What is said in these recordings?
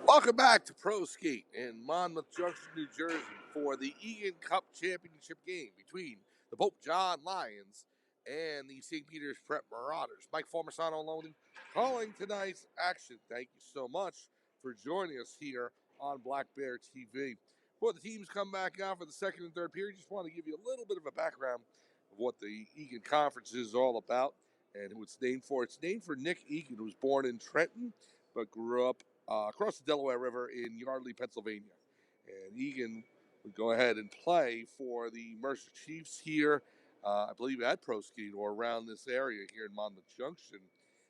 Welcome back to ProSkate in Monmouth, Junction, New Jersey for the Egan Cup Championship game between the Pope John Lions and the St. Peter's Prep Marauders. Mike Formasano alone calling tonight's action. Thank you so much for joining us here on Black Bear TV. Before the teams come back out for the second and third period, just want to give you a little bit of a background of what the Egan Conference is all about and who it's named for. It's named for Nick Egan, who was born in Trenton but grew up across the Delaware River in Yardley, Pennsylvania. And Egan would go ahead and play for the Mercer Chiefs here, I believe at ProSkate or around this area here in Monmouth Junction.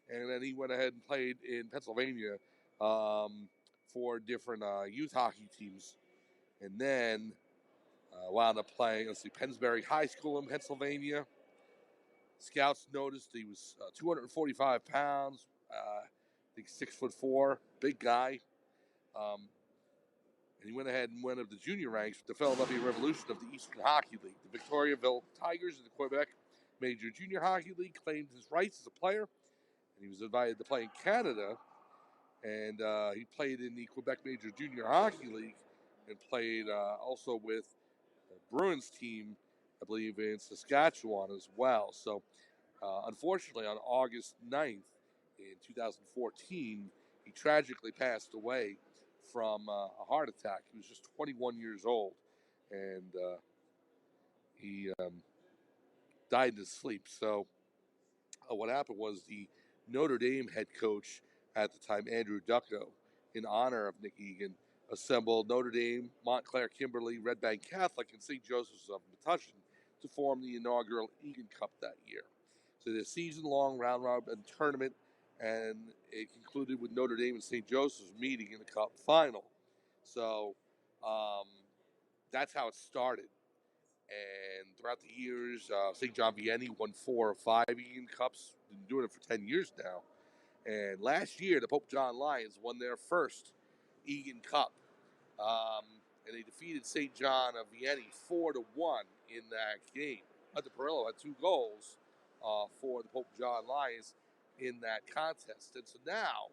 And then he went ahead and played in Pennsylvania for different youth hockey teams. And then wound up playing, Pennsbury High School in Pennsylvania. Scouts noticed he was 245 pounds, I think 6'4", big guy. And he went ahead and went up the junior ranks with the Philadelphia Revolution of the Eastern Hockey League. The Victoriaville Tigers of the Quebec Major Junior Hockey League claimed his rights as a player, and he was invited to play in Canada. And he played in the Quebec Major Junior Hockey League and played also with the Bruins team, I believe, in Saskatchewan as well. So, unfortunately, on August 9th in 2014, he tragically passed away from a heart attack. He was just 21 years old, and he died in his sleep. So what happened was the Notre Dame head coach at the time, Andrew Ducko, in honor of Nick Egan, assembled Notre Dame, Montclair Kimberly, Red Bank Catholic, and St. Joseph's of Metuchen to form the inaugural Egan Cup that year. So the season-long round-robin tournament, and it concluded with Notre Dame and St. Joseph's meeting in the Cup final. So that's how it started. And throughout the years, St. John Vianney won 4 or 5 Egan Cups. Been doing it for 10 years now. And last year, the Pope John Lions won their first Egan Cup. And they defeated St. John of Vianney 4-1 in that game. Hunter Perillo had 2 goals for the Pope John Lions in that contest. And so now,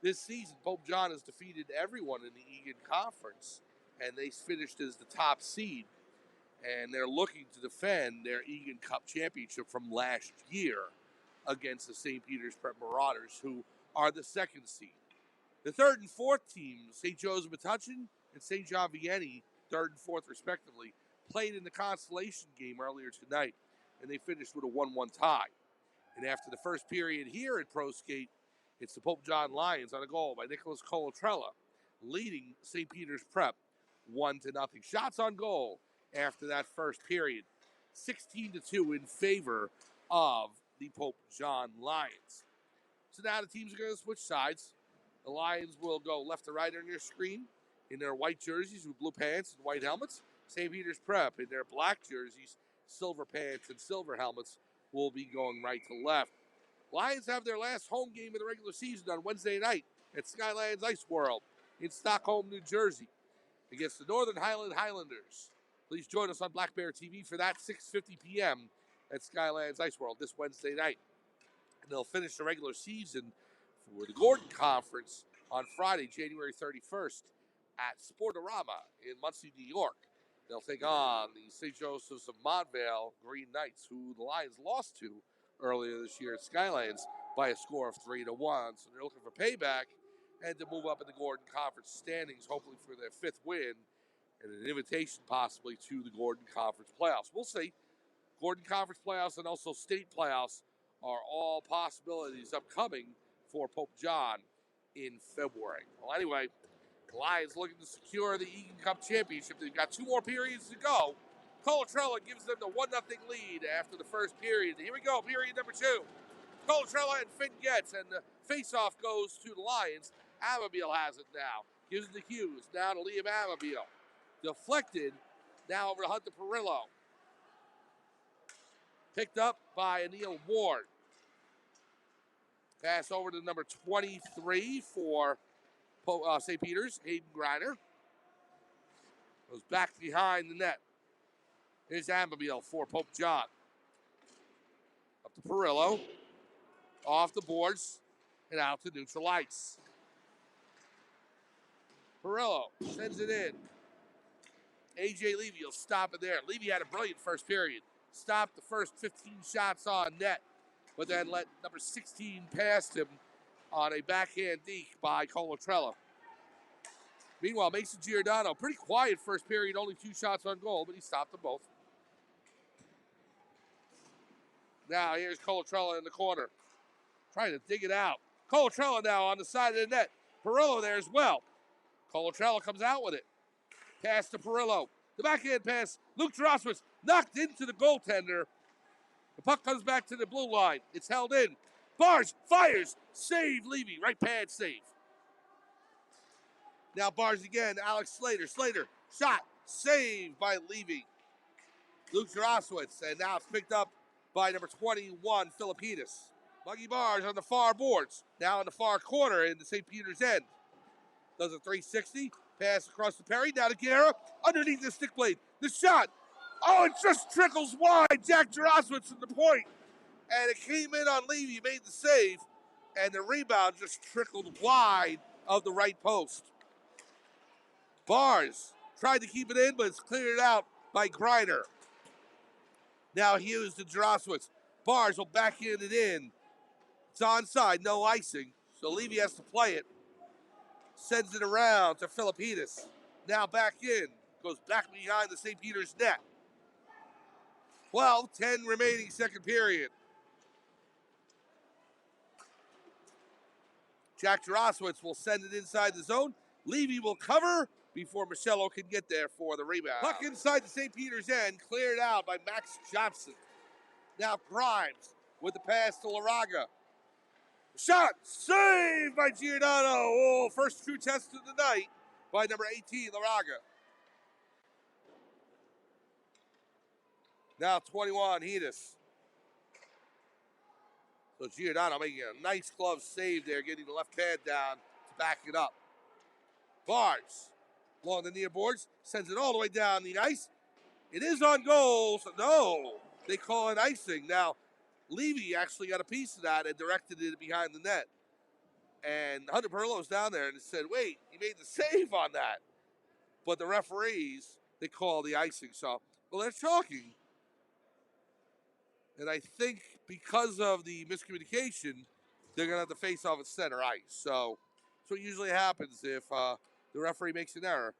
this season, Pope John has defeated everyone in the Egan Conference, and they finished as the top seed. And they're looking to defend their Egan Cup championship from last year against the St. Peter's Prep Marauders, who are the second seed. The third and fourth teams, St. Joe's Metuchen and St. John Vianney, third and fourth respectively, played in the consolation game earlier tonight, and they finished with a 1-1 tie. And after the first period here at ProSkate, it's the Pope John Lions on a goal by Nicholas Colatrella, leading St. Peter's Prep 1-0. Shots on goal after that first period, 16-2 in favor of the Pope John Lions. So now the teams are going to switch sides. The Lions will go left to right on your screen in their white jerseys with blue pants and white helmets. St. Peter's Prep in their black jerseys, silver pants and silver helmets will be going right to left. Lions have their last home game of the regular season on Wednesday night at Skylands Ice World in Stockholm, New Jersey, against the Northern Highland Highlanders. Please join us on Black Bear TV for that 6:50 p.m. at Skylands Ice World this Wednesday night. And they'll finish the regular season for the Gordon Conference on Friday, January 31st at Sportorama in Muncie, New York. They'll take on the St. Joseph's of Montvale Green Knights, who the Lions lost to earlier this year at Skylands by a score of 3-1. So they're looking for payback and to move up in the Gordon Conference standings, hopefully for their 5th win and an invitation possibly to the Gordon Conference playoffs. We'll see. Gordon Conference playoffs and also state playoffs are all possibilities upcoming for Pope John in February. Well, anyway, the Lions looking to secure the Egan Cup championship. They've got 2 more periods to go. Colatrella gives them the 1-0 lead after the first period. Here we go, period number 2. Colatrella and Finn Getz, and the faceoff goes to the Lions. Amabile has it now. Gives the cues now to Liam Amabile. Deflected now over to Hunter Perillo. Picked up by Anil Ward. Pass over to number 23 for St. Peter's, Hayden Griner. Goes back behind the net. Here's Amabile for Pope John. Up to Perillo. Off the boards and out to neutral ice. Perillo sends it in. A.J. Levy will stop it there. Levy had a brilliant first period. Stopped the first 15 shots on net, but then let number 16 past him on a backhand deke by Colatrella. Meanwhile, Mason Giordano, pretty quiet first period, only 2 shots on goal, but he stopped them both. Now here's Colatrella in the corner, trying to dig it out. Colatrella now on the side of the net. Perillo there as well. Colatrella comes out with it. Pass to Perillo. The backhand pass. Luke Droswitz knocked into the goaltender. The puck comes back to the blue line. It's held in. Bars fires. Save Levy. Right pad save. Now Bars again. Alex Slater. Slater. Shot. Saved by Levy. Luke Droswitz. And now it's picked up by number 21, Filippidis. Muggy Bars on the far boards. Now in the far corner in the St. Peter's end. Does a 360. Pass across the Perry. Now to Guerra. Underneath the stick blade. The shot. Oh, it just trickles wide. Jack Droswitz at the point. And it came in on Levy. Made the save. And the rebound just trickled wide of the right post. Bars tried to keep it in, but it's cleared out by Griner. Now Hughes to Droswitz. Bars will backhand it in. It's onside, no icing. So Levy has to play it. Sends it around to Filippidis. Now back in. Goes back behind the St. Peter's net. 12-10 remaining second period. Jack Droswitz will send it inside the zone. Levy will cover before Michello can get there for the rebound. Puck inside the St. Peter's end, cleared out by Max Johnson. Now Grimes with the pass to Laraga. Shot, saved by Giordano. Oh, first true test of the night by number 18, Laraga. Now 21, Hedis. So Giordano making a nice glove save there, getting the left pad down to back it up. Bars along the near boards, sends it all the way down the ice. It is on goal, so no, they call it icing. Now, Levy actually got a piece of that and directed it behind the net. And Hunter Perillo's down there and said, wait, he made the save on that. But the referees, they call the icing. So, well, they're talking. And I think because of the miscommunication, they're going to have to face off at center ice. So, that's what usually happens if the referee makes an error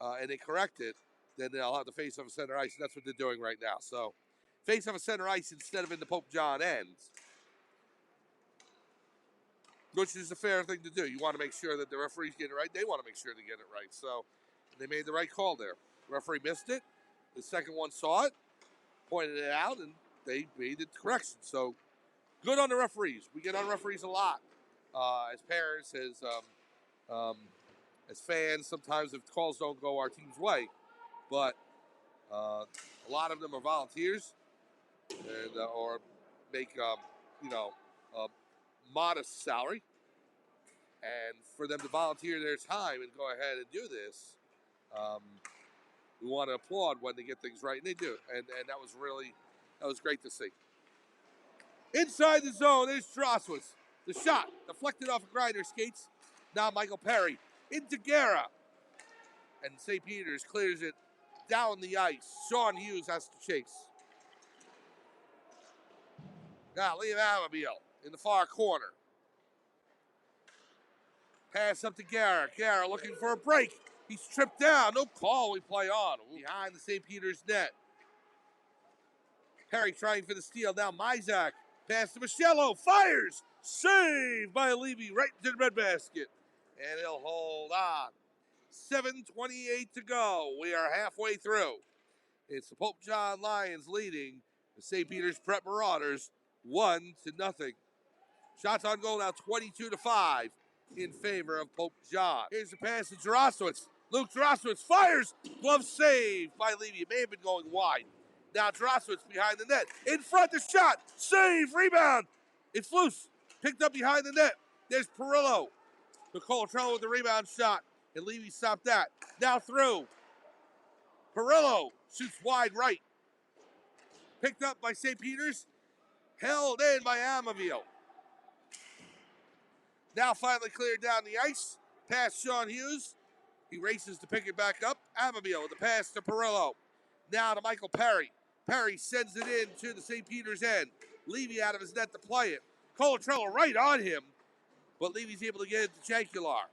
and they correct it, then they'll have to face off at center ice. And that's what they're doing right now. So, face off at center ice instead of in the Pope John end, which is a fair thing to do. You want to make sure that the referees get it right. They want to make sure they get it right. So they made the right call there. The referee missed it. The second one saw it, pointed it out, and they made the correction. So good on the referees. We get on referees a lot as parents, as fans. Sometimes if calls don't go our team's way, but a lot of them are volunteers. And, or make, a modest salary. And for them to volunteer their time and go ahead and do this, we want to applaud when they get things right. And they do. And that was great to see. Inside the zone, there's Droswitz. The shot deflected off of Grinder skates. Now Michael Perry into Guerra. And St. Peter's clears it down the ice. Sean Hughes has to chase. Now, Liam Amabile in the far corner. Pass up to Guerra. Guerra looking for a break. He's tripped down. No call. We play on. Behind the St. Peter's net. Perry trying for the steal. Now Mizak. Pass to Michello. Fires. Saved by Levy right into the red basket. And he'll hold on. 7:28 to go. We are halfway through. It's the Pope John Lions leading the St. Peter's Prep Marauders 1-0. Shots on goal now 22-5 in favor of Pope John. Here's the pass to Droswitz. Luke Droswitz fires. Glove saved by Levy. It may have been going wide. Now Droswitz behind the net. In front, the shot. Save. Rebound. It's loose. Picked up behind the net. There's Perillo. Colatrella with the rebound shot. And Levy stopped that. Now through. Perillo shoots wide right. Picked up by St. Peter's. Held in by Amabile. Now finally cleared down the ice. Past Sean Hughes. He races to pick it back up. Abbeville with the pass to Perillo. Now to Michael Perry. Perry sends it in to the St. Peter's end. Levy out of his net to play it. Colatrella right on him, but Levy's able to get it to Jankular.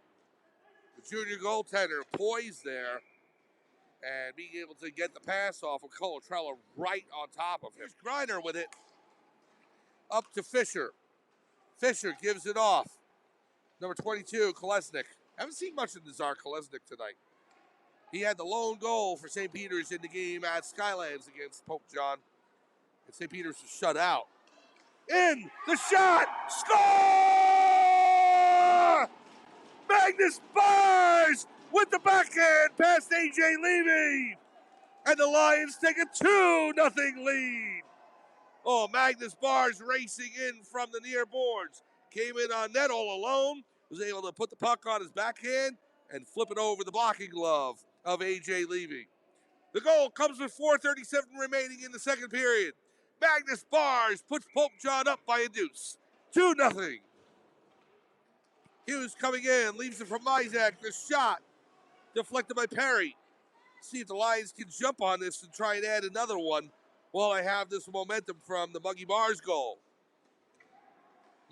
The junior goaltender poised there and being able to get the pass off of Colatrella right on top of him. Here's Griner with it. Up to Fisher. Fisher gives it off. Number 22, Kolesnik. Haven't seen much of Nazar Kolesnik tonight. He had the lone goal for St. Peter's in the game at Skylands against Pope John. And St. Peter's was shut out. In the shot! Score! Magnus Bars with the backhand past A.J. Levy. And the Lions take a 2-0 lead. Oh, Magnus Bars racing in from the near boards. Came in on net all alone. Was able to put the puck on his backhand and flip it over the blocking glove of A.J. Levy. The goal comes with 4:37 remaining in the second period. Magnus Bars puts Pope John up by a deuce. 2-0. Hughes coming in, leaves it from Isaac. The shot deflected by Perry. See if the Lions can jump on this and try and add another one while I have this momentum from the Muggy Bars goal.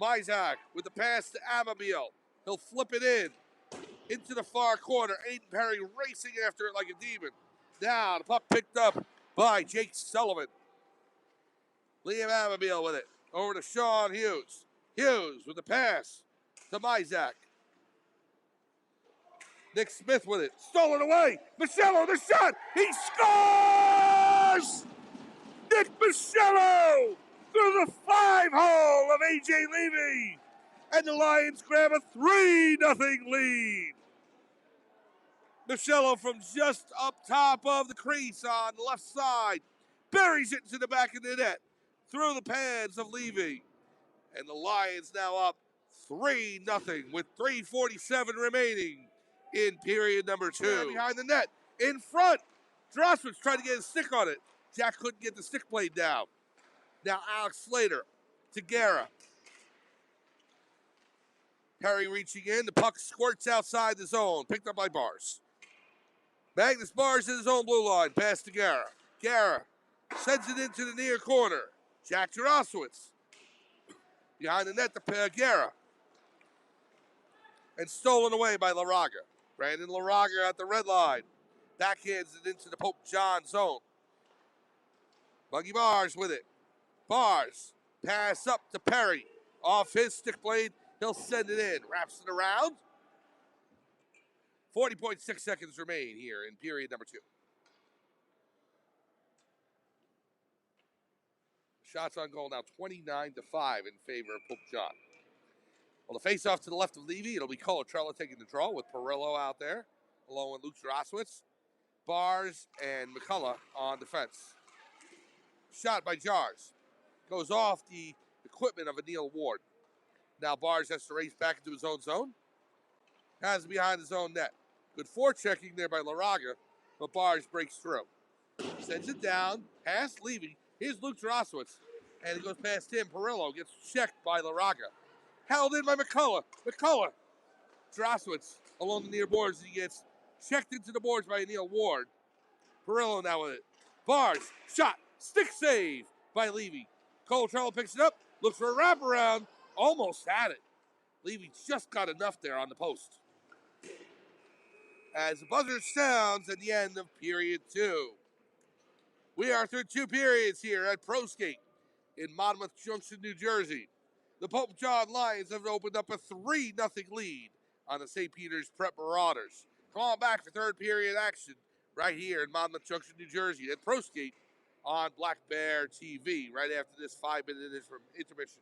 Mizak with the pass to Abbeville. He'll flip it in into the far corner. Aiden Perry racing after it like a demon. Now the puck picked up by Jake Sullivan. Liam Abbeville with it. Over to Sean Hughes. Hughes with the pass to Mizak. Nick Smith with it. Stolen away. Michello, the shot. He scores! Nick Michello through the 5-hole of A.J. Levy. And the Lions grab a 3-0 lead. Michello from just up top of the crease on the left side. Buries it into the back of the net. Through the pads of Levy. And the Lions now up 3-0 with 3:47 remaining in period number 2. Behind the net. In front. Drosswitz tried to get a stick on it. Jack couldn't get the stick blade down. Now Alex Slater to Guerra. Perry reaching in. The puck squirts outside the zone. Picked up by Bars. Magnus Bars in his own blue line. Pass to Guerra. Guerra sends it into the near corner. Jack Drosswitz. Behind the net to Guerra. And stolen away by Laraga. Brandon Laraga at the red line. Backhands it into the Pope John zone. Muggy Bars with it. Bars. Pass up to Perry. Off his stick blade. He'll send it in. Wraps it around. 40.6 seconds remain here in period number 2. Shots on goal now 29-5 in favor of Pope John. Well, the face-off to the left of Levy. It'll be Colatrella taking the draw with Perillo out there, along with Luke Drosswitz. Bars and McCullough on defense. Shot by Jars. Goes off the equipment of Neil Ward. Now Bars has to race back into his own zone. Has it behind his own net. Good forechecking there by Laraga, but Bars breaks through. Sends it down, past Levy. Here's Luke Drosswitz, and it goes past him. Perillo gets checked by Laraga. Held in by McCullough. McCullough. Drosswitz along the near boards. He gets checked into the boards by Neil Ward. Perillo now with it. Bars, shot, stick save by Levy. Colatrella picks it up, looks for a wraparound, almost had it. Levy just got enough there on the post. As the buzzer sounds at the end of period 2. We are through 2 periods here at ProSkate in Monmouth, Junction, New Jersey. The Pope John Lions have opened up a 3-0 lead on the St. Peter's Prep Marauders. Come on back for third period action right here in Monmouth Junction, New Jersey at ProSkate on Black Bear TV right after this 5-minute intermission.